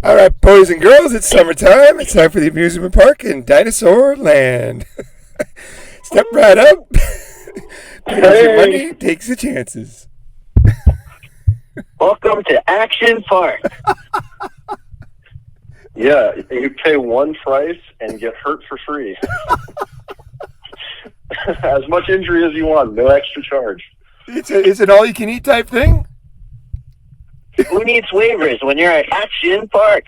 All right, boys and girls, it's summertime. It's time for the amusement park in Dinosaur Land. Step right up. Pays your Hey, money, takes your chances. welcome to Action Park. Yeah, you pay one price and get hurt for free. As much injury as you want, no extra charge. It's an all-you-can-eat type thing? Who needs waivers when you're at Action Park?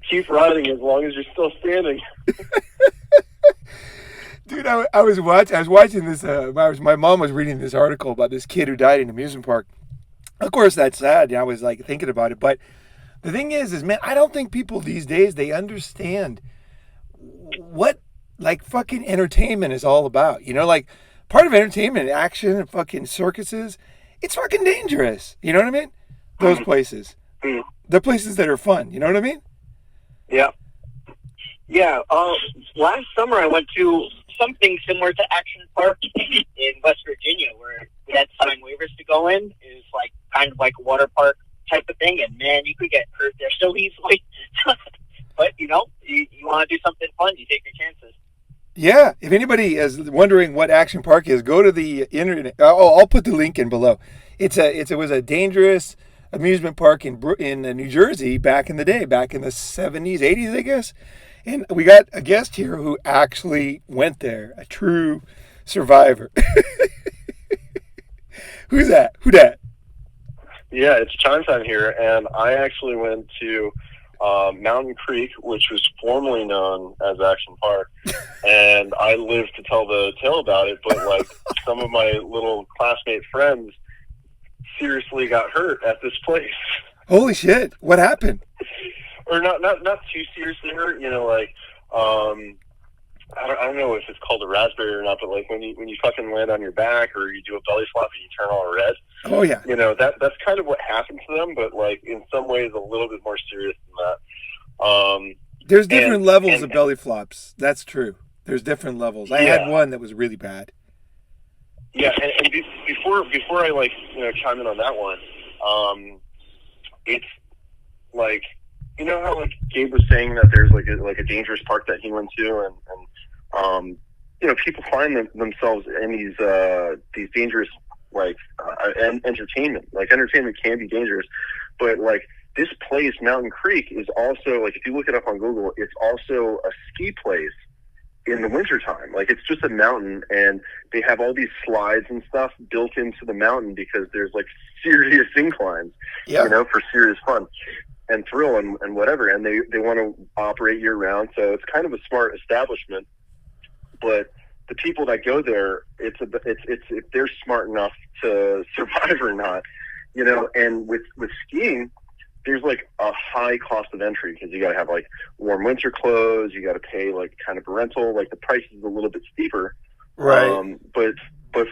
Keep riding as long as you're still standing. Dude, I was watching this. My mom was reading this article about this kid who died in an amusement park. Of course, that's sad. I was like thinking about it, but the thing is, man, I don't think people these days they understand what like fucking entertainment is all about. Like part of entertainment, action, and fucking circuses. It's fucking dangerous. You know what I mean? Those places, the places that are fun. You know what I mean? Yeah. Yeah. Last summer I went to something similar to Action Park in West Virginia, where we had to sign waivers to go in. It was like kind of like a water park type of thing, and man, you could get hurt there so easily. But you want to do something fun, you take your chances. Yeah, if anybody is wondering what Action Park is, go to the internet. I'll put the link in below. It was a dangerous amusement park in New Jersey back in the day, back in the 70s, 80s, I guess. And we got a guest here who actually went there, a true survivor. Who's that? Who dat? Yeah, it's Chime time here, and I actually went to Mountain Creek, which was formerly known as Action Park, and I lived to tell the tale about it, but like some of my little classmate friends seriously got hurt at this place. Holy shit! What happened? Or not too seriously hurt, I don't know if it's called a raspberry or not, but like when you fucking land on your back or you do a belly flop and you turn all red. Oh yeah. That's kind of what happened to them, but like in some ways a little bit more serious than that. There's different levels of belly flops. That's true. There's different levels. I had one that was really bad. Yeah, and before I chime in on that one, it's like, how like Gabe was saying that there's like a dangerous park that he went to, and people find themselves in these dangerous entertainment. Like entertainment can be dangerous, but like this place, Mountain Creek, is also like, if you look it up on Google, it's also a ski place in the wintertime. Like it's just a mountain, and they have all these slides and stuff built into the mountain because there's like serious inclines, for serious fun and thrill and whatever, and they want to operate year round, so it's kind of a smart establishment. But the people that go there, it's if they're smart enough to survive or not, and with skiing, there's like a high cost of entry because you got to have like warm winter clothes, you got to pay like kind of a rental, like the price is a little bit steeper, right? But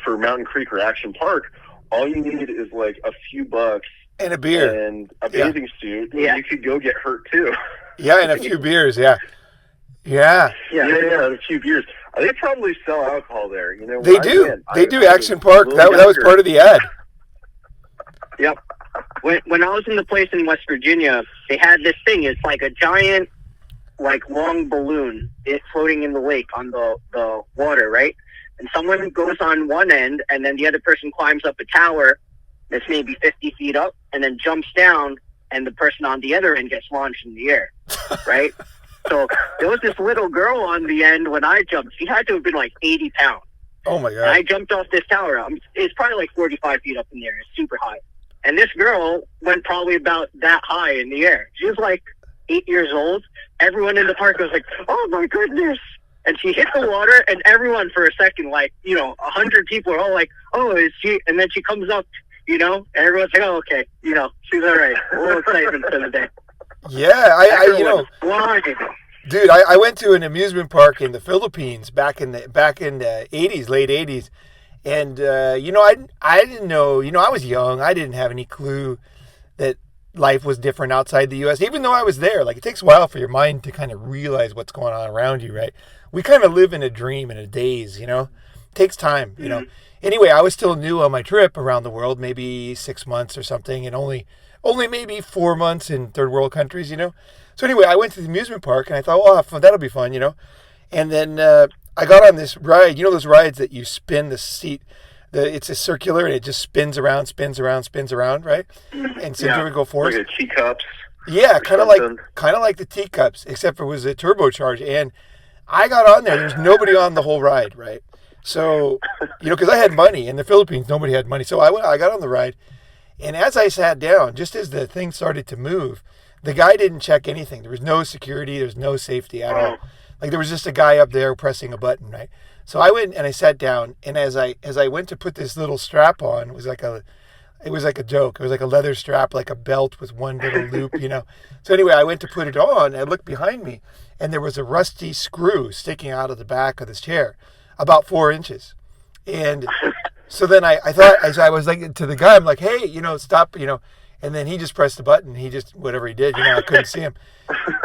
for Mountain Creek or Action Park, all you need is like a few bucks and a beer and a bathing suit. Yeah. You could go get hurt too. Yeah, and a few beers. Yeah, a few beers. They probably sell alcohol there. They do. They do. Action Park. That was part of the ad. Yep. When I was in the place in West Virginia, they had this thing. It's like a giant, like long balloon. It's floating in the lake on the water, right? And someone goes on one end, and then the other person climbs up a tower that's maybe 50 feet up, and then jumps down, and the person on the other end gets launched in the air, right? So there was this little girl on the end when I jumped. She had to have been like 80 pounds. Oh, my God. And I jumped off this tower. It's probably like 45 feet up in the air. It's super high. And this girl went probably about that high in the air. She was like 8 years old. Everyone in the park was like, oh, my goodness. And she hit the water, and everyone for a second, 100 people are all like, oh, is she? And then she comes up, and everyone's like, oh, okay, she's all right. A little excitement for the day. Yeah, dude, I went to an amusement park in the Philippines back in the 80s, late 80s. And, I didn't know, I was young. I didn't have any clue that life was different outside the U.S., even though I was there. Like, it takes a while for your mind to kind of realize what's going on around you, right? We kind of live in a dream, in a daze, It takes time, Anyway, I was still new on my trip around the world, maybe 6 months or something, and only only maybe 4 months in third world countries, So anyway, I went to the amusement park and I thought, well, I'll have fun. That'll be fun, And then I got on this ride. You know those rides that you spin the seat? It's a circular and it just spins around, right? And centrifugal force. Like the teacups. Yeah, kind of like the teacups, except for it was a turbocharged. And I got on there. There was nobody on the whole ride, right? So, because I had money. In the Philippines, nobody had money. So I got on the ride. And as I sat down, just as the thing started to move, the guy didn't check anything. There was no security. There was no safety at all. Like there was just a guy up there pressing a button, right? So I went and I sat down. And as I went to put this little strap on, it was like a joke. It was like a leather strap, like a belt with one little loop, So anyway, I went to put it on. I looked behind me, and there was a rusty screw sticking out of the back of this chair, about 4 inches. And so then I thought, I was like to the guy, I'm like, hey, stop, And then he just pressed the button. He just, whatever he did, I couldn't see him.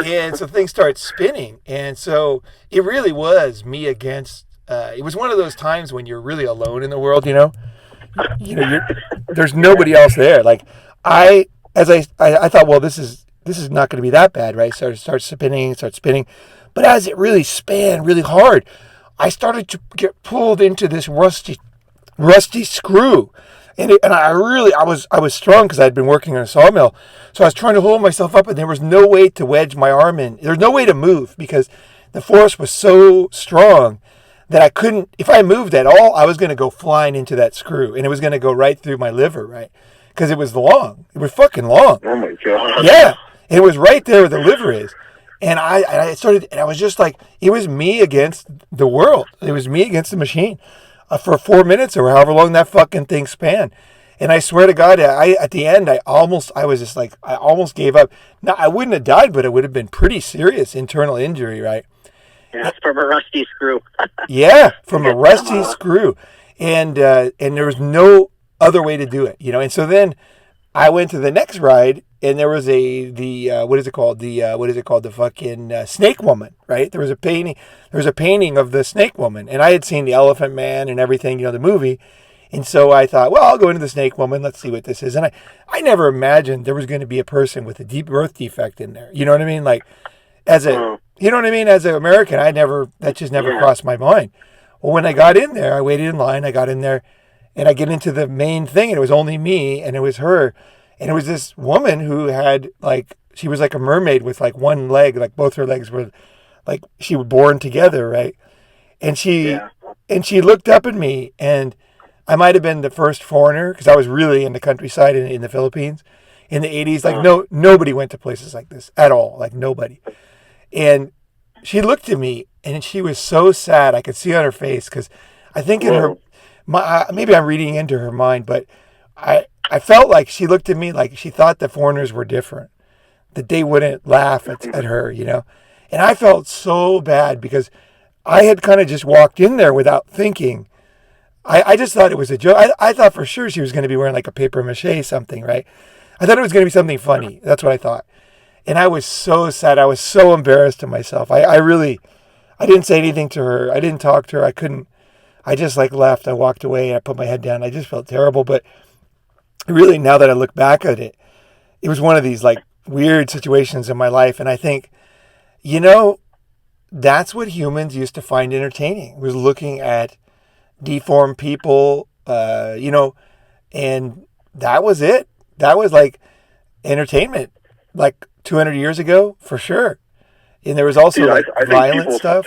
And so things started spinning. And so it really was me against, it was one of those times when you're really alone in the world, there's nobody else there. Like I thought, well, this is not going to be that bad, right? So it starts spinning. But as it really span really hard, I started to get pulled into this rusty screw. And I was strong because I had been working in a sawmill. So I was trying to hold myself up and there was no way to wedge my arm in. There was no way to move because the force was so strong that I couldn't, if I moved at all, I was going to go flying into that screw and it was going to go right through my liver, right? Because it was long. It was fucking long. Oh my God. Yeah. And it was right there where the liver is. And I started, and I was just like, it was me against the world. It was me against the machine for 4 minutes or however long that fucking thing spanned. And I swear to God, at the end, I almost gave up. Now, I wouldn't have died, but it would have been pretty serious internal injury, right? Yeah, from a rusty screw. Yeah, from a rusty screw. And there was no other way to do it, And so then I went to the next ride, and there was what is it called? The fucking Snake Woman, right? There was a painting of the Snake Woman, and I had seen the Elephant Man and everything, the movie. And so I thought, well, I'll go into the Snake Woman. Let's see what this is. And I never imagined there was going to be a person with a deep birth defect in there. You know what I mean? Like, as an American, that just never crossed my mind. Well, when I got in there, I waited in line. I got in there, and I get into the main thing, and it was only me, and it was her. And it was this woman who had, she was like a mermaid with, one leg, both her legs were, she was born together, right? And she looked up at me, and I might have been the first foreigner, because I was really in the countryside in the Philippines in the 80s. Nobody went to places like this at all, nobody. And she looked at me, and she was so sad. I could see on her face, because I think maybe I'm reading into her mind, but I felt like she looked at me like she thought the foreigners were different, that they wouldn't laugh at her, And I felt so bad because I had kind of just walked in there without thinking. I just thought it was a joke. I thought for sure she was going to be wearing a paper mache something, right? I thought it was going to be something funny. That's what I thought. And I was so sad. I was so embarrassed of myself. I didn't say anything to her. I didn't talk to her. I couldn't. I just left. I walked away and I put my head down. I just felt terrible. But really, now that I look back at it, it was one of these weird situations in my life. And I think, that's what humans used to find entertaining, was looking at deformed people, and that was it. That was entertainment, 200 years ago, for sure. And there was also I violent think stuff.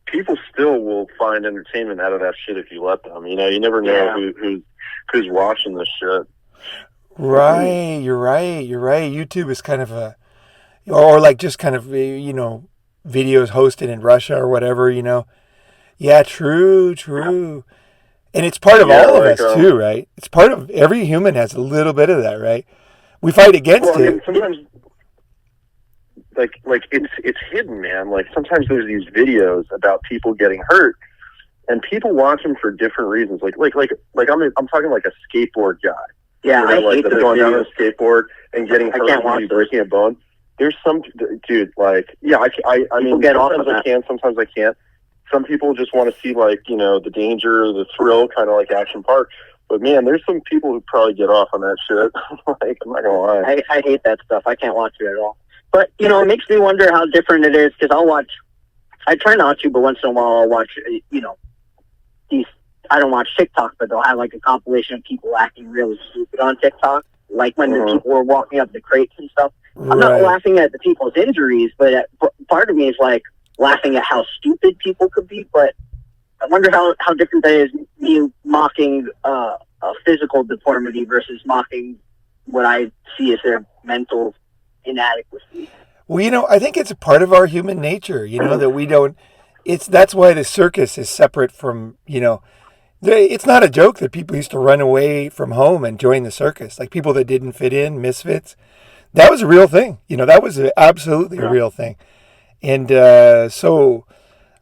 People still will find entertainment out of that shit if you let them. You never know who's watching this shit. Right, you're right. YouTube is kind of or just kind of, videos hosted in Russia or whatever, Yeah, true. And it's part of all of us too, right? It's part of, every human has a little bit of that, right? We fight against it. Sometimes, it's hidden, man. Sometimes there's these videos about people getting hurt, and people watch them for different reasons. I'm talking a skateboard guy. Yeah, I hate they're going down on a skateboard and getting hurt and breaking a bone. There's some dude I mean, sometimes I can, sometimes I can't. Some people just want to see the danger, the thrill, kind of like Action Park. But man, there's some people who probably get off on that shit. Like, I'm not gonna lie. I hate that stuff. I can't watch it at all. But, you know, it makes me wonder how different it is, because I try not to, but once in a while I'll watch, you know, I don't watch TikTok, but they'll have like a compilation of people acting really stupid on TikTok, like when the people were walking up the crates and stuff. I'm not laughing at the people's injuries, but part of me is like laughing at how stupid people could be, but I wonder how different that is, me mocking a physical deformity versus mocking what I see as their mental inadequacy. Well, you know, I think it's a part of our human nature, you know, that we don't, that's why the circus is separate from, you know, it's not a joke that people used to run away from home and join the circus, like people that didn't fit in, misfits. That was a real thing. You know, that was absolutely a real thing. And so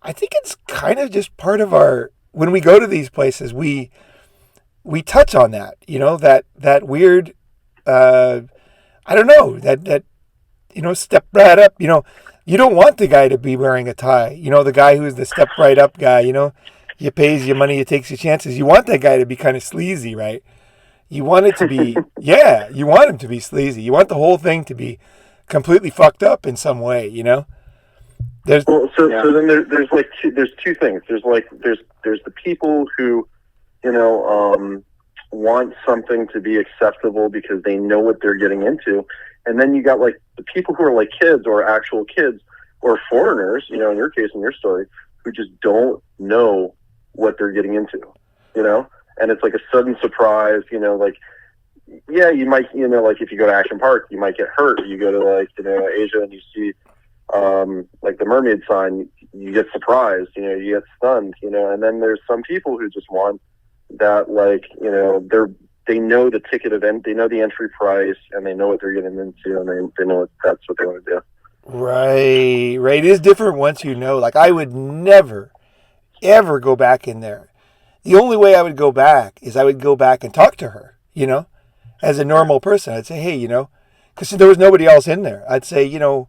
I think it's kind of just part of when we go to these places, we touch on that, you know, that weird, I don't know, that, you know, step right up, you know, you don't want the guy to be wearing a tie, you know, the guy who's the step right up guy, you know, you pays your money, you takes your chances. You want that guy to be kind of sleazy, right? You want it to be, yeah, you want him to be sleazy. You want the whole thing to be completely fucked up in some way, you know? So then there's like there's two things. There's the people who, you know, want something to be acceptable because they know what they're getting into. And then you got like the people who are like kids or actual kids or foreigners, you know, in your case, in your story, who just don't know what they're getting into, you know? And it's like a sudden surprise, you know, like, yeah, you might, you know, like if you go to Action Park, you might get hurt. You go to like, you know, Asia and you see like the mermaid sign, you get surprised, you know, you get stunned, you know, and then there's some people who just want that, like, you know, they know the ticket event, they know the entry price, and they know what they're getting into, and they know that's what they want to do. Right. It is different once you know. Like, I would never, ever go back in there. The only way I would go back is I would go back and talk to her, you know, as a normal person. I'd say, hey, you know, because there was nobody else in there. I'd say, you know,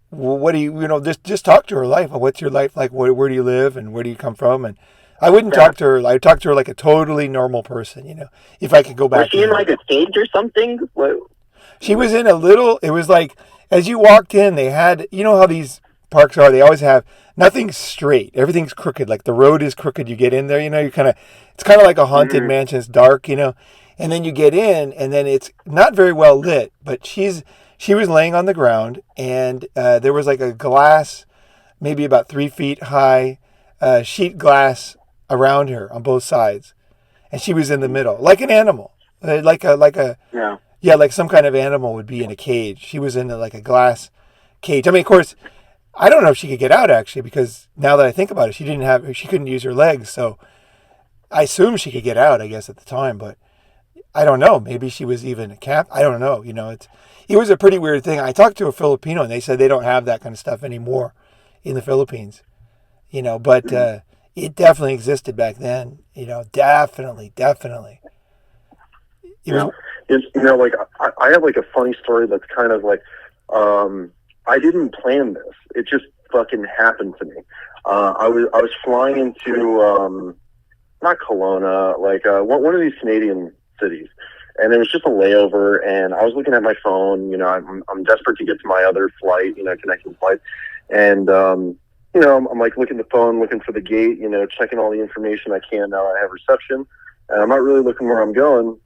what do you know, just talk to her life. What's your life like? Where do you live and where do you come from? And I wouldn't talk to her. I'd talk to her like a totally normal person, you know, if I could go back. Was she in like a cage or something? What? She was in a little, it was like, as you walked in, they had, you know how these parks are, they always have, nothing's straight. Everything's crooked. Like the road is crooked. You get in there, you know, it's kind of like a haunted mansion. It's dark, you know, and then you get in and then it's not very well lit, but she was laying on the ground and there was like a glass, maybe about 3 feet high, sheet glass around her on both sides. And she was in the middle, like an animal, like some kind of animal would be in a cage. She was in like a glass cage. I mean, of course, I don't know if she could get out actually, because now that I think about it, she couldn't use her legs. So I assume she could get out, I guess, at the time, but I don't know. Maybe she was even a cap. I don't know. You know, it was a pretty weird thing. I talked to a Filipino and they said they don't have that kind of stuff anymore in the Philippines, you know, but it definitely existed back then, you know, definitely. You know, like I have like a funny story that's kind of like, I didn't plan this. It just fucking happened to me. I was flying into not Kelowna, like one of these Canadian cities, and it was just a layover. And I was looking at my phone. You know, I'm desperate to get to my other flight, you know, connecting flight, and you know, I'm like looking at the phone, looking for the gate, you know, checking all the information I can now that I have reception, and I'm not really looking where I'm going.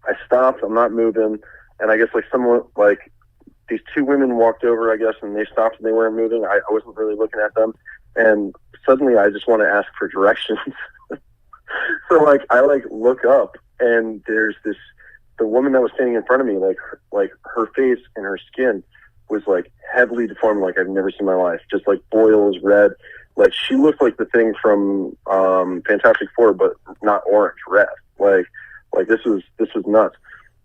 I stopped. I'm not moving, and I guess like someone like. These two women walked over, I guess, and they stopped and they weren't moving. I wasn't really looking at them. And suddenly I just want to ask for directions. So like, I like look up and there's the woman that was standing in front of me, like her face and her skin was like heavily deformed. Like I've never seen in my life, just like boils, red. Like she looked like the thing from, Fantastic Four, but not orange, red. Like this was nuts.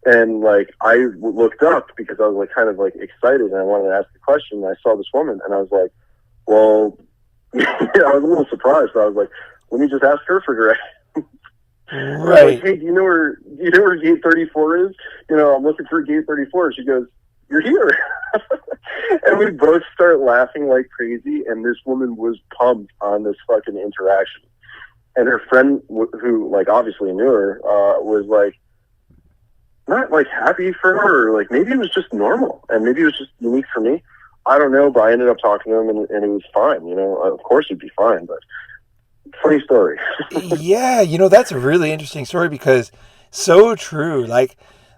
And like I looked up because I was like kind of like excited and I wanted to ask a question. And I saw this woman and I was like, well, I was a little surprised. So I was like, let me just ask her for directions. Right. Like, hey, do you know where gate 34 is? You know, I'm looking for gate 34. She goes, you're here. And we both start laughing like crazy. And this woman was pumped on this fucking interaction. and her friend, who like obviously knew her, was like not like happy for her, or like maybe it was just normal, and maybe it was just unique for me. I don't know, but I ended up talking to him, and it was fine. You know, of course it'd be fine, but funny story. Yeah, that's a really interesting story because so true. Like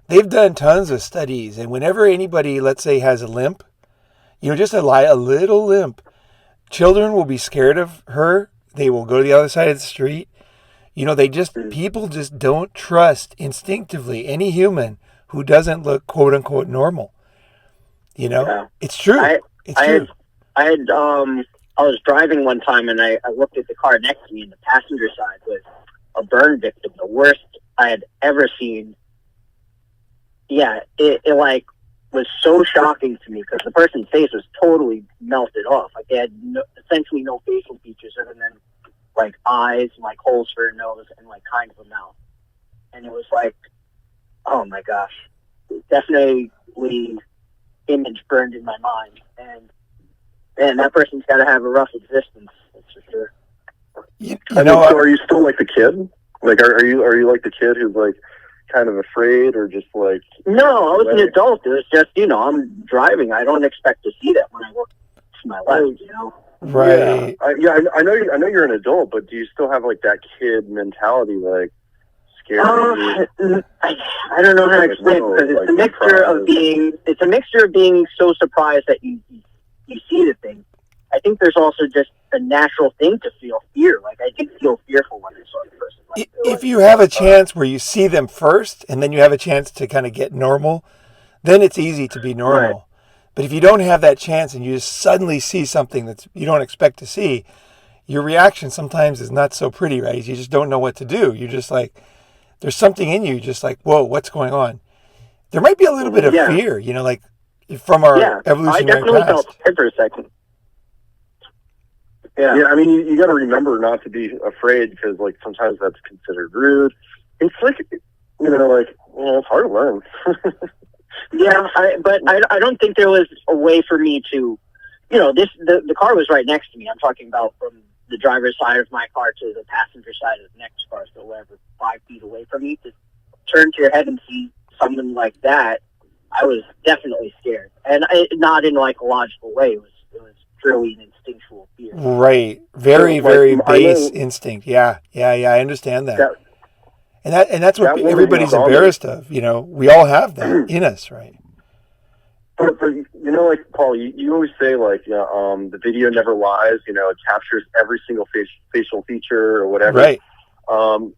they've done tons of studies, and whenever anybody, let's say, has a limp, just a little limp, children will be scared of her. They will go to the other side of the street. People just don't trust instinctively any human who doesn't look quote unquote normal. Yeah. It's true. It's true. I was driving one time and I looked at the car next to me, and the passenger side was a burn victim, the worst I had ever seen. Yeah, it like was so shocking to me because the person's face was totally melted off. Like they had essentially no facial features other than like eyes, like holes for a nose, and like kind of a mouth. And it was like, oh my gosh, definitely image burned in my mind. And that person's got to have a rough existence, that's for sure. So are you still like the kid? Like, are you like the kid who's like kind of afraid, or just like? No, I was an adult. It was just, I'm driving. I don't expect to see that when I look to my left, Right. Yeah, I know you're an adult, but do you still have like that kid mentality, like scared? I don't know how to explain it, because it's a mixture of being so surprised that you see the thing. I think there's also just a natural thing to feel fear. Like I did feel fearful when I saw the person. Like, if you have a chance where you see them first, and then you have a chance to kind of get normal, then it's easy to be normal. Right. But if you don't have that chance and you just suddenly see something that you don't expect to see, your reaction sometimes is not so pretty, right? You just don't know what to do. You're just like, there's something in you, just like, whoa, what's going on? There might be a little bit of fear, like from our evolutionary I definitely past. felt scared for a second. Yeah, I mean, you got to remember not to be afraid, because like sometimes that's considered rude. It's like, it's hard to learn. But I don't think there was a way for me to, the car was right next to me. I'm talking about from the driver's side of my car to the passenger side of the next car, so whatever, 5 feet away from me. To turn to your head and see someone like that, I was definitely scared, and not in like a logical way. It was purely an instinctual fear. Right, very base instinct. Yeah. I understand that. And that's what everybody's embarrassed of. We all have that in us, right? But like Paul, you always say like, the video never lies. It captures every single facial feature or whatever. Right. When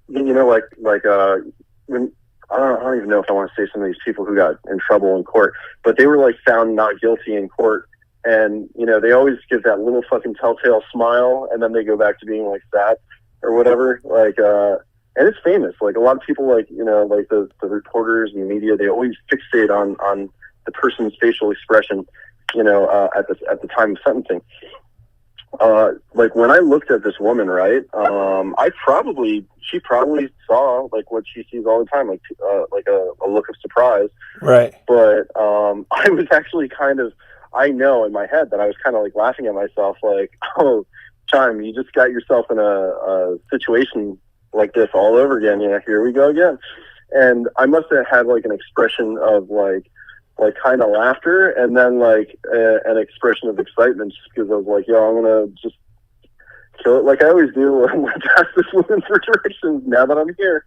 I don't even know if I want to say some of these people who got in trouble in court, but they were like found not guilty in court, and they always give that little fucking telltale smile, and then they go back to being like sad or whatever. Like, and it's famous. Like a lot of people, like like the reporters and the media, they always fixate on the person's facial expression, at the time of sentencing. Like when I looked at this woman, right? She probably saw like what she sees all the time, like a look of surprise. Right. But I was actually I know in my head that I was kind of like laughing at myself, like, oh, Chime, you just got yourself in a situation like this all over again. Here we go again. And I must have had like an expression of like kind of laughter, and then like an expression of excitement, just because I was like, yo, I'm gonna just kill it like I always do and pass this woman for directions now that I'm here.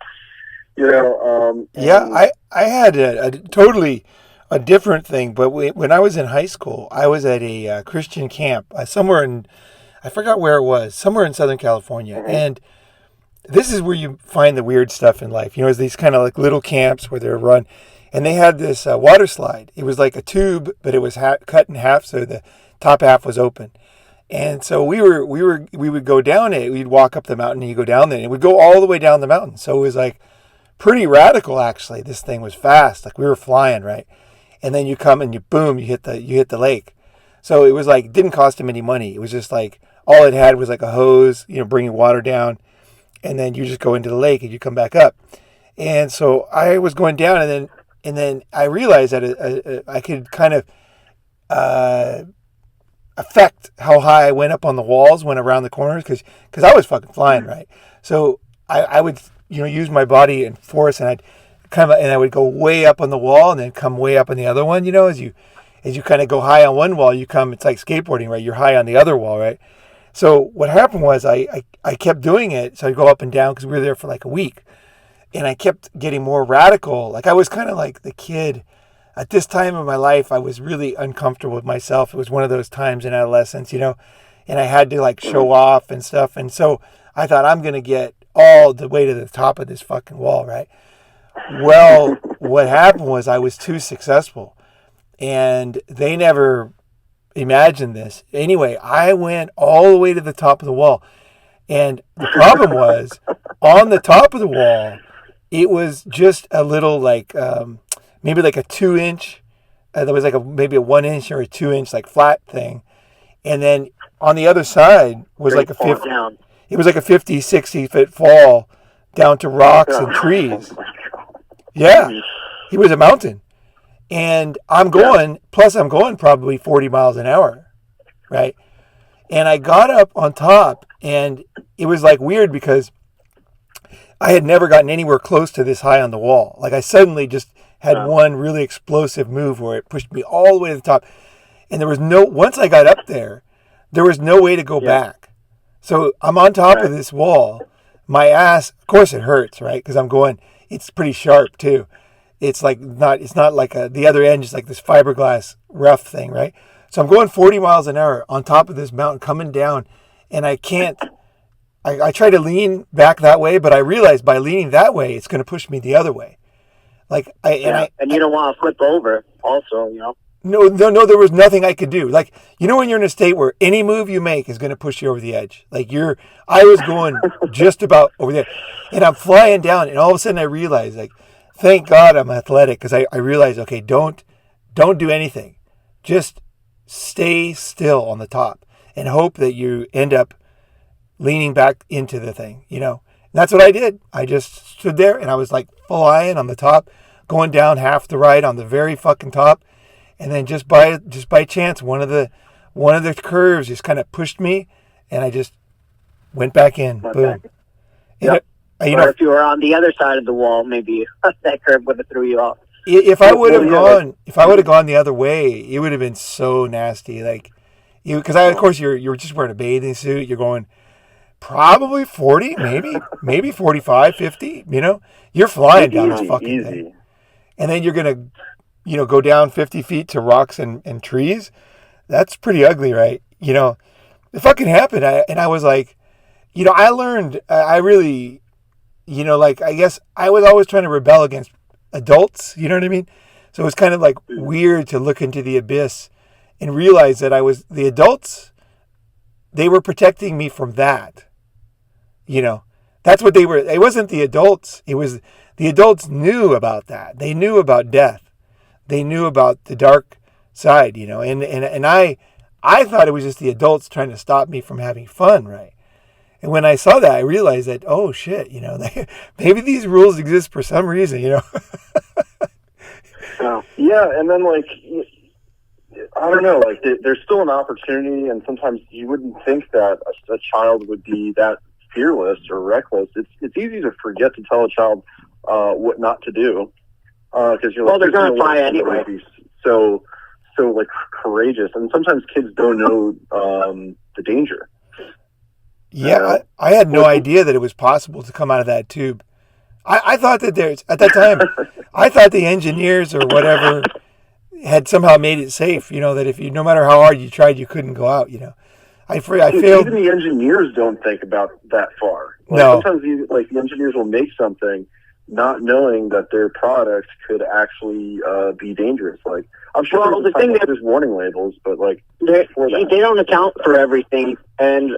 I had a totally a different thing, but when I was in high school, I was at a Christian camp somewhere I forgot where it was, somewhere in Southern California. Mm-hmm. And this is where you find the weird stuff in life. It's these kind of like little camps where they're run. And they had this water slide. It was like a tube, but it was cut in half, so the top half was open. And so we would go down it. We'd walk up the mountain, and you go down there, and it would go all the way down the mountain. So it was like pretty radical, actually. This thing was fast, like we were flying, right? And then you come and you hit the lake. So it was like, it didn't cost him any money. It was just like all it had was like a hose, bringing water down, and then you just go into the lake and you come back up. And so I was going down, and then I realized that I could kind of, I affect how high I went up on the walls, went around the corners, because I was fucking flying, right? So I would, use my body and force, and I would go way up on the wall and then come way up on the other one. As you kind of go high on one wall, it's like skateboarding, right? You're high on the other wall, right? So what happened was I kept doing it. So I'd go up and down because we were there for like a week. And I kept getting more radical. Like I was kind of like the kid. At this time of my life, I was really uncomfortable with myself. It was one of those times in adolescence, and I had to like show off and stuff. And so I thought I'm going to get all the way to the top of this fucking wall, right? Well, what happened was I was too successful. And they never imagined this. Anyway, I went all the way to the top of the wall. And the problem was, on the top of the wall, it was just a little like, maybe like a 2-inch. There was like maybe a 1-inch or a 2-inch like flat thing. And then on the other side was like a 50. It was like a 50, 60 foot fall down to rocks and trees. Yeah, it was a mountain. And I'm going probably 40 miles an hour, right? And I got up on top, and it was like weird because I had never gotten anywhere close to this high on the wall. Like I suddenly just had one really explosive move where it pushed me all the way to the top. And once I got up there was no way to go back. So I'm on top of this wall. My ass, of course it hurts, right? Because it's pretty sharp too. It's not like the other end is like this fiberglass rough thing, right? So I'm going 40 miles an hour on top of this mountain coming down, and I can't. I try to lean back that way, but I realize by leaning that way, it's going to push me the other way. And you don't want to flip over, also, No, there was nothing I could do. Like, when you're in a state where any move you make is going to push you over the edge. I was going just about over there, and I'm flying down, and all of a sudden I realize, like, thank God I'm athletic, because I realized, okay, don't do anything. Just stay still on the top and hope that you end up leaning back into the thing, And that's what I did. I just stood there, and I was like flying on the top, going down half the ride on the very fucking top. And then just by chance, one of the curves just kind of pushed me, and I just went back in. Boom. Yep. Or if you were on the other side of the wall, maybe that curve would have threw you off. If I would have gone the other way, it would have been so nasty. Like, because of course you're just wearing a bathing suit. You're going probably 40, maybe 45, 50. You're flying down this fucking thing, and then you're gonna, go down 50 feet to rocks and trees. That's pretty ugly, right? It fucking happened, and I was like, I learned. I really. I guess I was always trying to rebel against adults, you know what I mean? So it was kind of like weird to look into the abyss and realize that the adults, they were protecting me from that. That's what they were. It wasn't the adults. It was the adults knew about that. They knew about death. They knew about the dark side, and I thought it was just the adults trying to stop me from having fun, right? And when I saw that, I realized that, oh shit, maybe these rules exist for some reason, Yeah, and then I don't know, there's still an opportunity, and sometimes you wouldn't think that a child would be that fearless or reckless. It's easy to forget to tell a child what not to do, because they're going to fly anyway. So courageous, and sometimes kids don't know the danger. Yeah, I had no idea that it was possible to come out of that tube. I thought that at that time, I thought the engineers or whatever had somehow made it safe, that no matter how hard you tried, you couldn't go out, I failed. Even the engineers don't think about that far. No. Sometimes the engineers will make something not knowing that their product could actually be dangerous. I'm sure there's warning labels, but they don't account for everything. And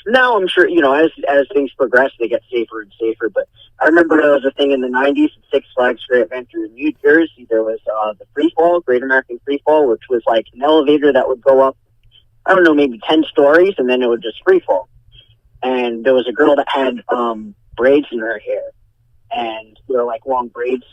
now I'm sure as things progress, they get safer and safer. But I remember there was a thing in the '90s at Six Flags Great Adventure in New Jersey. There was the Free Fall, Great American Free Fall, which was like an elevator that would go up, I don't know, maybe 10 stories, and then it would just free fall. And there was a girl that had braids in her hair, and they were like long braids,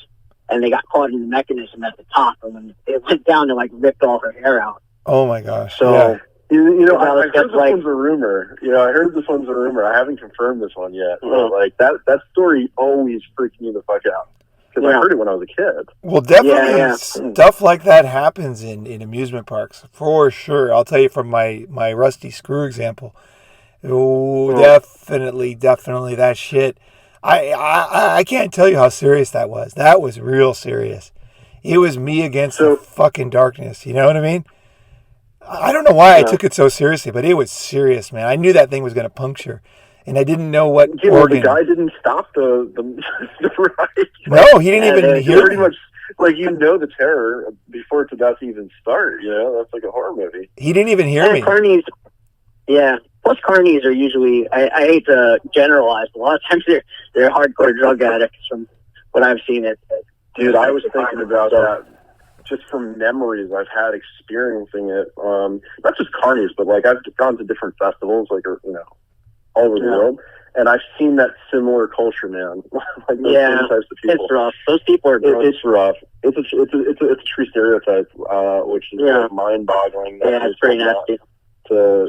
and they got caught in the mechanism at the top, and when it went down, it ripped all her hair out. Oh my gosh! So I heard this one's a rumor. I heard this one's a rumor. I haven't confirmed this one yet. But like that story always freaked me the fuck out because I heard it when I was a kid. Well, definitely stuff like that happens in amusement parks for sure. I'll tell you from my rusty screw example. Oh, definitely that shit. I can't tell you how serious that was. That was real serious. It was me against the fucking darkness. You know what I mean? I don't know why I took it so seriously, but it was serious, man. I knew that thing was going to puncture, and I didn't know what organ. The guy didn't stop the ride. No, he didn't even hear pretty much, like, the terror before it's about to even start. That's like a horror movie. He didn't even hear me. Carnies, plus carnies are usually, I hate to generalize, a lot of times they're hardcore drug addicts from what I've seen. Dude, I was thinking about that. Just from memories I've had experiencing it, not just carnies, but like I've gone to different festivals, like all over the world, and I've seen that similar culture, man. Like those same types of people. It's rough. Those people are gross. It's rough. It's a true stereotype, which is like mind-boggling. Yeah, it's pretty nasty to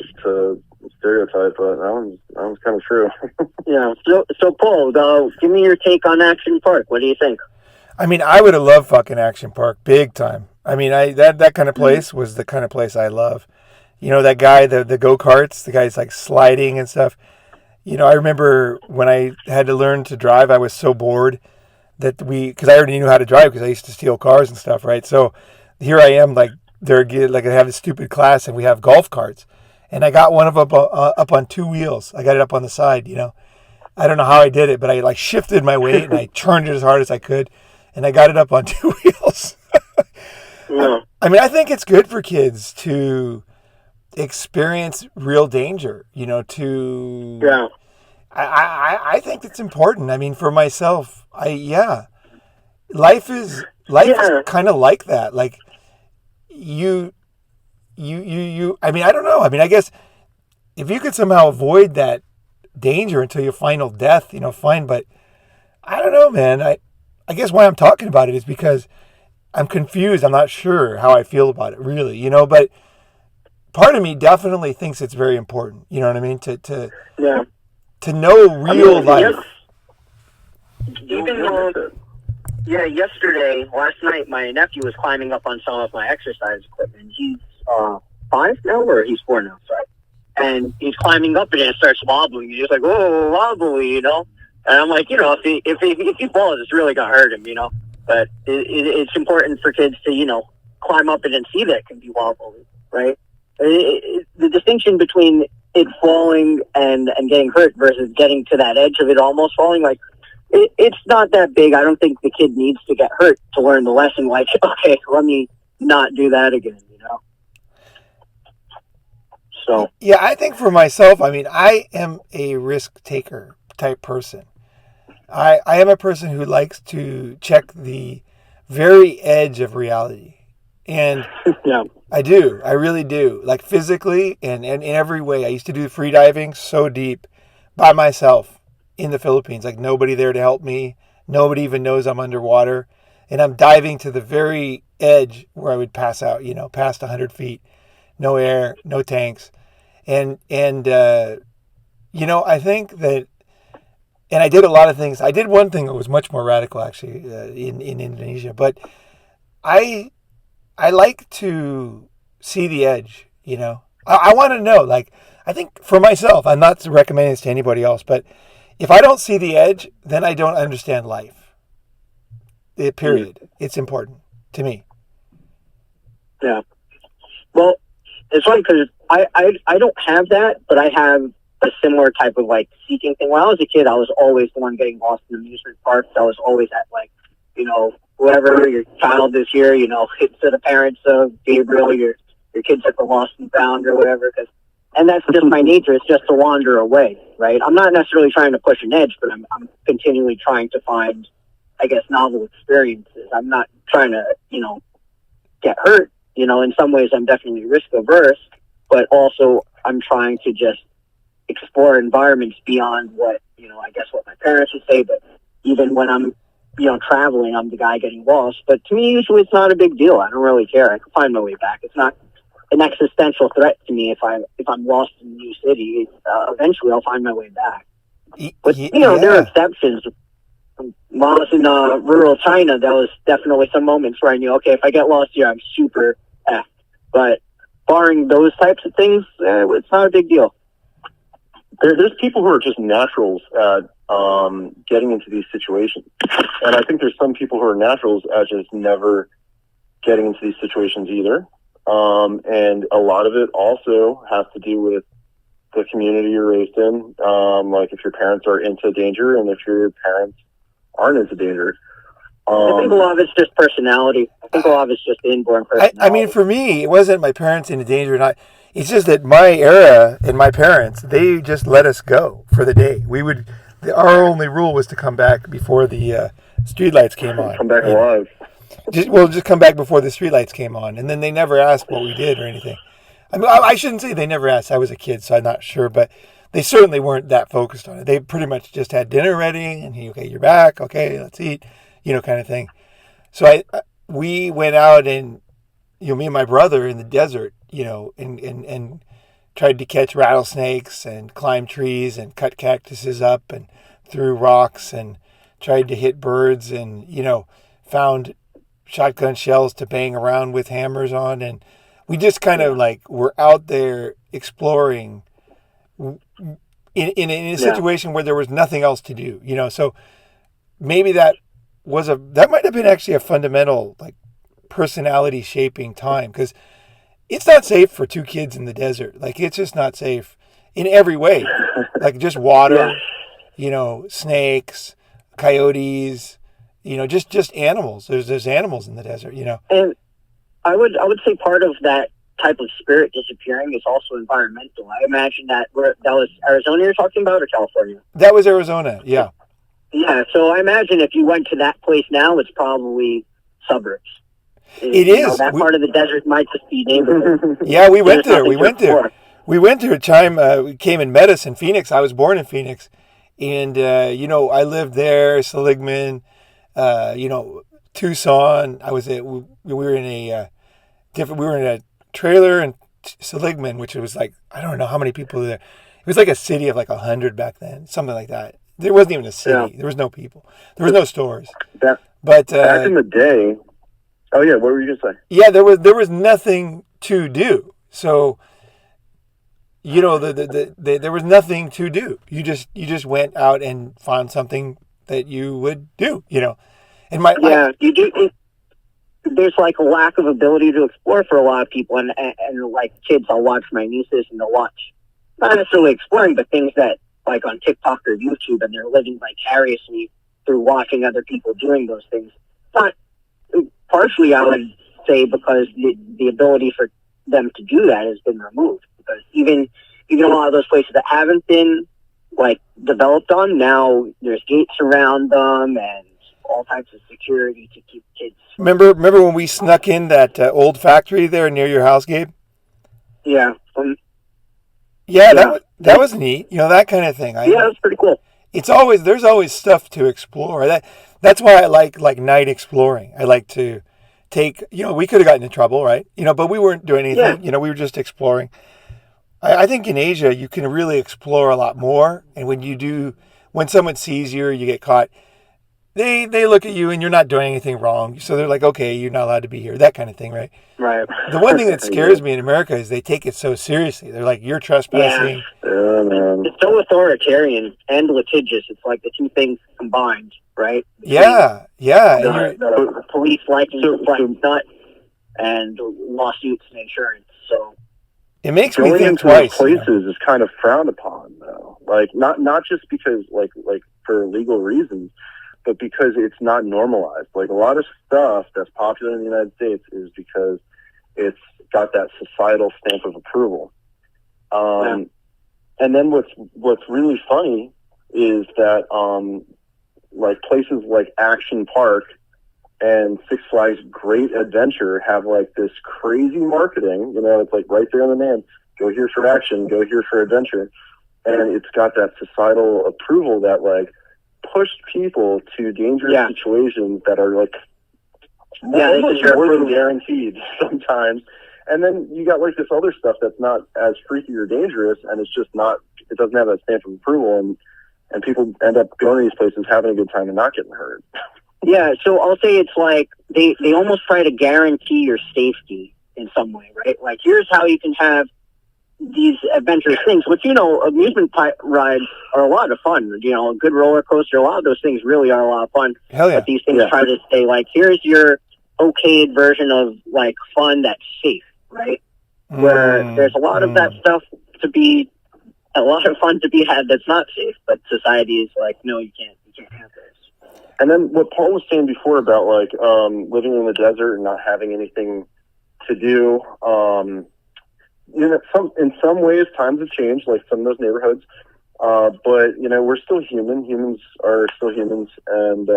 stereotype, but that was kind of true. So Paul, give me your take on Action Park. What do you think? I mean, I would have loved fucking Action Park big time. I mean, that kind of place was the kind of place I love. That guy, the go-karts, the guy's like sliding and stuff. I remember when I had to learn to drive, I was so bored that because I already knew how to drive because I used to steal cars and stuff, right? So here I am, like I have this stupid class and we have golf carts. And I got one of them up on two wheels. I got it up on the side, I don't know how I did it, but I like shifted my weight and I turned it as hard as I could. And I got it up on two wheels. I mean, I think it's good for kids to experience real danger, I think it's important. I mean, for myself, life is kind of like that. Like you, I mean, I don't know. I mean, I guess if you could somehow avoid that danger until your final death, fine. But I don't know, man. I guess why I'm talking about it is because I'm confused. I'm not sure how I feel about it, really, but part of me definitely thinks it's very important. You know what I mean? To know real life. Last night, my nephew was climbing up on some of my exercise equipment. He's 5 now, or he's 4 now, sorry. And he's climbing up and it starts wobbling. He's just like, whoa, wobbly, And I'm like, if he falls, it's really going to hurt him, But it's important for kids to, climb up it and see that it can be wobbly, right? The distinction between it falling and getting hurt versus getting to that edge of it almost falling, like, it's not that big. I don't think the kid needs to get hurt to learn the lesson, like, okay, let me not do that again, So. Yeah, I think for myself, I mean, I am a risk taker type person. I am a person who likes to check the very edge of reality. And I do. I really do. Like physically and in every way. I used to do free diving so deep by myself in the Philippines. Like nobody there to help me. Nobody even knows I'm underwater. And I'm diving to the very edge where I would pass out, past 100 feet. No air, no tanks. And I think that, and I did a lot of things. I did one thing that was much more radical, actually, in Indonesia. But I like to see the edge, I want to know, like, I think for myself, I'm not recommending this to anybody else, but if I don't see the edge, then I don't understand life. Period. It's important to me. Yeah. Well, it's funny because I don't have that, but I have a similar type of like seeking thing. When I was a kid, I was always the one getting lost in amusement parks. I was always at like, whoever your child is here, it's to the parents of Gabriel, your kid's at the lost and found or whatever. And that's just my nature. It's just to wander away, right? I'm not necessarily trying to push an edge, but I'm continually trying to find, I guess, novel experiences. I'm not trying to, get hurt. In some ways I'm definitely risk averse, but also I'm trying to just explore environments beyond what, I guess what my parents would say, but even when I'm, traveling, I'm the guy getting lost. But to me, usually it's not a big deal. I don't really care. I can find my way back. It's not an existential threat to me if I'm lost in a new city. Eventually, I'll find my way back. But there are exceptions. While I was in rural China, there was definitely some moments where I knew, okay, if I get lost here, I'm super effed. But barring those types of things, it's not a big deal. There's people who are just naturals at getting into these situations. And I think there's some people who are naturals at just never getting into these situations either. And a lot of it also has to do with the community you're raised in. Like if your parents are into danger and if your parents aren't into danger. I think a lot of it's just personality. I think a lot of it's just inborn personality. I mean, for me, it wasn't my parents into danger or not. It's just that my era and my parents, they just let us go for the day. Our only rule was to come back before the streetlights came on. Come back alive. Just come back before the streetlights came on. And then they never asked what we did or anything. I mean, I shouldn't say they never asked. I was a kid, so I'm not sure. But they certainly weren't that focused on it. They pretty much just had dinner ready. And, okay, you're back. Okay, let's eat. Kind of thing. So we went out and, me and my brother in the desert, and tried to catch rattlesnakes and climb trees and cut cactuses up and threw rocks and tried to hit birds and, found shotgun shells to bang around with hammers on. And we just kind of were out there exploring in a situation where there was nothing else to do, so maybe that might have been actually a fundamental personality shaping time, because it's not safe for two kids in the desert. It's just not safe in every way. Just water, snakes, coyotes, just animals. There's animals in the desert, And I would say part of that type of spirit disappearing is also environmental. I imagine that was Arizona you're talking about, or California? That was Arizona, yeah. Yeah, so I imagine if you went to that place now, it's probably suburbs. It is. That part of the desert might just be neighborhood. Yeah, we went there. We went there. Chime we came and met us in Phoenix. I was born in Phoenix. And, I lived there, Seligman, Tucson. We were in a trailer in Seligman, which was I don't know how many people were there. It was a city of 100 back then, something like that. There wasn't even a city. Yeah. There was no people. There was no stores. But back in the day. Oh yeah, what were you gonna say? Yeah, there was nothing to do. So, there was nothing to do. You just went out and found something that you would do. And you do. There's a lack of ability to explore for a lot of people, and kids, I'll watch my nieces and they'll watch not necessarily exploring, but things that on TikTok or YouTube, and they're living vicariously through watching other people doing those things. But partially, I would say because the ability for them to do that has been removed. Because even a lot of those places that haven't been developed on, now there's gates around them and all types of security to keep kids. Remember when we snuck in that old factory there near your house, Gabe? Yeah. That was neat. That kind of thing. Yeah, that's pretty cool. There's always stuff to explore. That's why I like night exploring. I like to take, we could have gotten in trouble, right? But we weren't doing anything. Yeah. We were just exploring. I think in Asia you can really explore a lot more. And when someone sees you or you get caught, they look at you and you're not doing anything wrong. So they're like, okay, you're not allowed to be here. That kind of thing, right? Right. The one thing that scares me in America is they take it so seriously. They're like, you're trespassing. Yeah. It's so authoritarian and litigious. It's the two things combined, right? Yeah. The police liking to flex nuts and lawsuits and insurance. So it makes me going think into twice. Those places is kind of frowned upon, though. Not just because for legal reasons, but because it's not normalized. A lot of stuff that's popular in the United States is because it's got that societal stamp of approval. And then what's really funny is that places like Action Park and Six Flags Great Adventure have this crazy marketing. It's right there in the name. Go here for action. Go here for adventure. And it's got that societal approval that pushed people to dangerous situations that are almost more than guaranteed sometimes. And then you got like this other stuff that's not as freaky or dangerous, and it's just not. It doesn't have that stamp of approval, and people end up going to these places having a good time and not getting hurt. Yeah, so I'll say it's like they almost try to guarantee your safety in some way, right? Like, here's how you can have these adventurous things, which, amusement rides are a lot of fun. A good roller coaster, a lot of those things really are a lot of fun. Hell yeah. But these things try to say, like, here's your okayed version of, like, fun that's safe, right? Where there's a lot of that stuff a lot of fun to be had that's not safe, but society is like, no, you can't have this. And then what Paul was saying before about, like, living in the desert and not having anything to do, in some ways times have changed, like some of those neighborhoods, but we're still human. Humans are still humans, and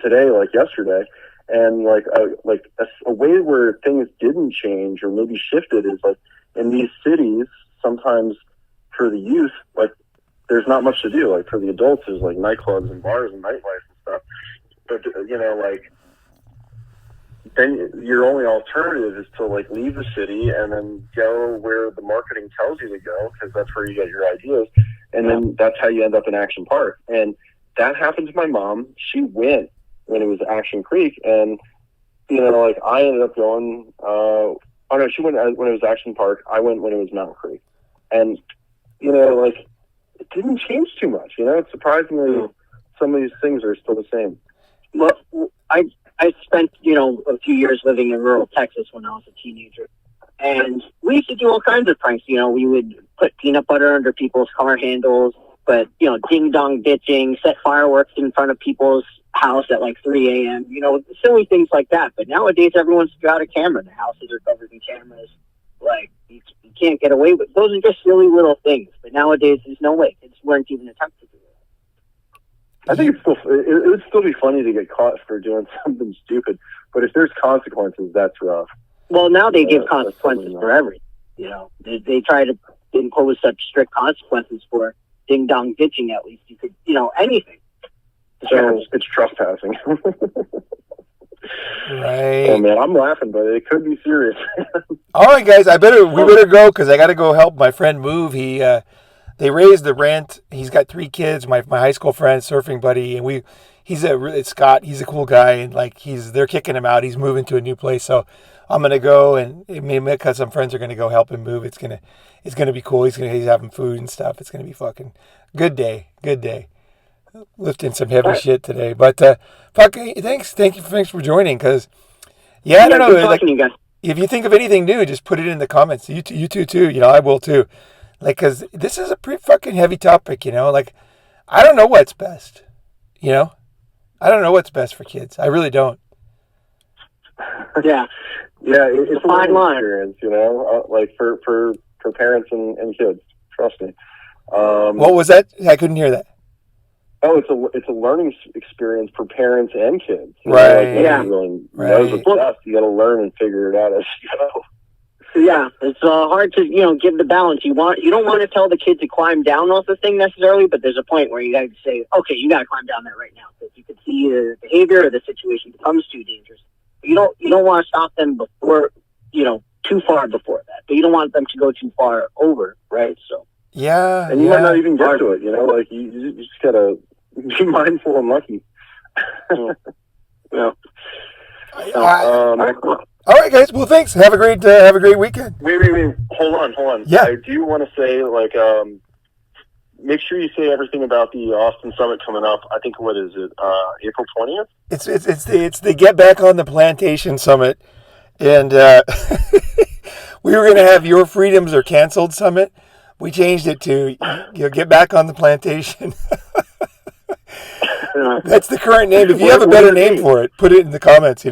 today, like yesterday, and like a way where things didn't change or maybe shifted is like in these cities. Sometimes for the youth, like there's not much to do. Like for the adults, there's like nightclubs and bars and nightlife and stuff. But like, then your only alternative is to like leave the city and then go where the marketing tells you to go, because that's where you get your ideas, and then that's how you end up in Action Park. And that happened to my mom. She went when it was Action Creek, and like I ended up going. She went when it was Action Park. I went when it was Mountain Creek, and like it didn't change too much. It's surprisingly some of these things are still the same. Well, I spent, a few years living in rural Texas when I was a teenager. And we used to do all kinds of pranks. We would put peanut butter under people's car handles, but, ding-dong ditching, set fireworks in front of people's house at like 3 a.m., silly things like that. But nowadays, everyone's got a camera. The houses are covered in cameras. Like, you can't get away with. Those are just silly little things. But nowadays, there's no way. Kids weren't even attempting to do it. I think it would still be funny to get caught for doing something stupid, but if there's consequences, that's rough. Well, now they give consequences for everything. They try to impose such strict consequences for ding dong ditching. At least you could, anything. So it's trespassing. Right. Oh man, I'm laughing, but it could be serious. All right, guys, we better go because I got to go help my friend move. They raised the rent. He's got 3 kids. My high school friend, surfing buddy, and it's Scott. He's a cool guy, and like they're kicking him out. He's moving to a new place, so I'm gonna go, and because some friends are gonna go help him move. It's gonna be cool. He's having food and stuff. It's gonna be fucking good day. Lifting some heavy shit today, but thanks for joining. Because I don't know. Like, if you think of anything new, just put it in the comments. You too. I will too. Like, because this is a pretty fucking heavy topic, like, I don't know what's best, I don't know what's best for kids. I really don't. Yeah. It's a fine line experience, like for parents and kids, trust me. What was that? I couldn't hear that. Oh, it's a learning experience for parents and kids. Right. Really knows what's best. You got to learn and figure it out as you go. Yeah, it's hard to give the balance. You don't want to tell the kid to climb down off the thing necessarily, but there's a point where you got to say, okay, you got to climb down that right now, because you can see the behavior or the situation becomes too dangerous. You don't want to stop them before too far before that, but you don't want them to go too far over, right? So and you might not even get to it. Like you just gotta be mindful and lucky. Yeah. All right, guys. Well, thanks. Have a great weekend. Wait. Hold on. Yeah. I do want to say, like, make sure you say everything about the Austin Summit coming up. I think, what is it? April 20th? It's the Get Back on the Plantation Summit, and we were going to have Your Freedoms Are Canceled Summit. We changed it to Get Back on the Plantation. That's the current name. If you have a better name for it, put it in the comments.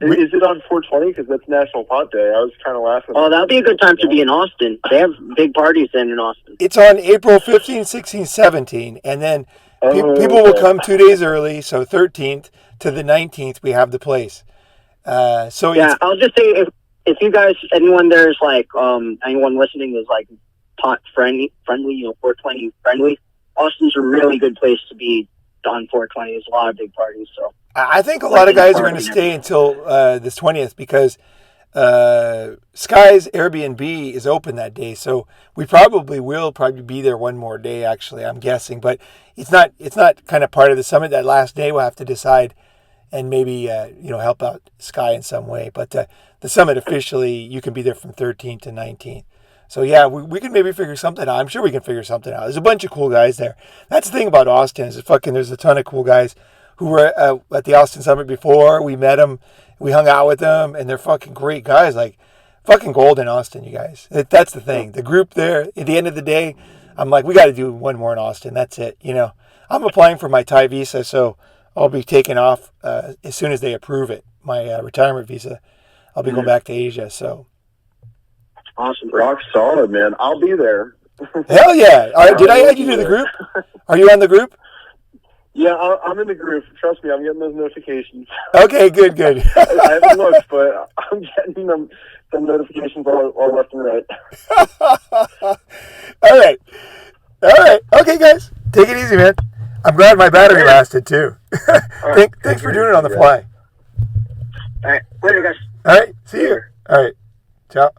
Is it on 420? Because that's National Pot Day. I was kind of laughing. Oh, that would be a good time to be in Austin. They have big parties then in Austin. It's on April 15, 16, 17. And then people will come 2 days early. So 13th to the 19th, we have the place. I'll just say, if you guys, anyone there's like, anyone listening is like pot friendly, 420 friendly, Austin's a really good place to be on 420. There's a lot of big parties. So I think a lot of guys are going to stay until this 20th because Sky's Airbnb is open that day, so we probably will be there one more day. Actually, I'm guessing, but it's not kind of part of the summit. That last day, we'll have to decide and maybe help out Sky in some way. But the summit officially, you can be there from 13th to 19th. So yeah, we can maybe figure something out. I'm sure we can figure something out. There's a bunch of cool guys there. That's the thing about Austin is there's a ton of cool guys who were at the Austin Summit before. We met them, we hung out with them, and they're fucking great guys. Like fucking gold in Austin, you guys. That's the thing. The group there. At the end of the day, I'm like, we got to do one more in Austin. That's it. I'm applying for my Thai visa, so I'll be taking off as soon as they approve it. My retirement visa. I'll be going back to Asia. So. Awesome. Rock solid, man. I'll be there. Hell yeah. All right, did I add you to the group? Are you on the group? Yeah, I'm in the group. Trust me, I'm getting those notifications. Okay, good. I haven't looked, but I'm getting them notifications all left and right. All right. Okay, guys. Take it easy, man. I'm glad my battery lasted, too. Thanks for doing it on the fly. All right. Later, guys. All right. See you. All right. Ciao.